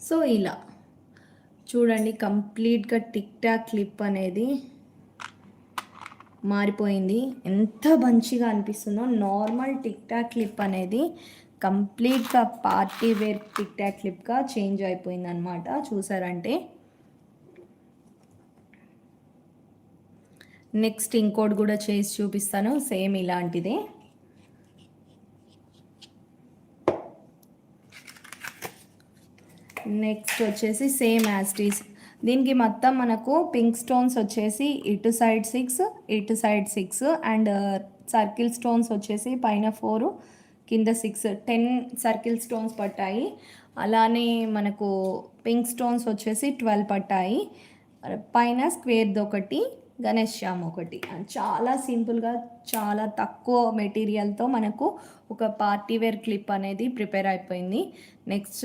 So ఇలా చూడండి, కంప్లీట్‌గా టిక్ టాక్ క్లిప్ అనేది మారిపోయింది. ఎంత మంచిగా అనిపిస్తుందో. నార్మల్ టిక్ టాక్ క్లిప్ అనేది కంప్లీట్‌గా పార్టీ వేర్ టిక్ టాక్ క్లిప్‌గా చేంజ్ అయిపోయిందనమాట. చూసారంటే నెక్స్ట్ ఇంకోటి కూడా చేసి చూపిస్తాను, సేమ్ ఇలాంటిదే. నెక్స్ట్ వచ్చేసి సేమ్ యాజ్ టీస్. దీనికి మొత్తం మనకు పింక్ స్టోన్స్ వచ్చేసి ఇటు సైడ్ 6, ఇటు సైడ్ 6 అండ్ సర్కిల్ స్టోన్స్ వచ్చేసి పైన 4, కింద 6, 10 సర్కిల్ స్టోన్స్ పట్టాయి. అలానే మనకు పింక్ స్టోన్స్ వచ్చేసి 12 పట్టాయి. పైన స్క్వేర్ది ఒకటి, గణేష్ శ్యామ్ ఒకటి. చాలా సింపుల్గా, చాలా తక్కువ మెటీరియల్తో మనకు ఒక పార్టీ వేర్ క్లిప్ అనేది ప్రిపేర్ అయిపోయింది. నెక్స్ట్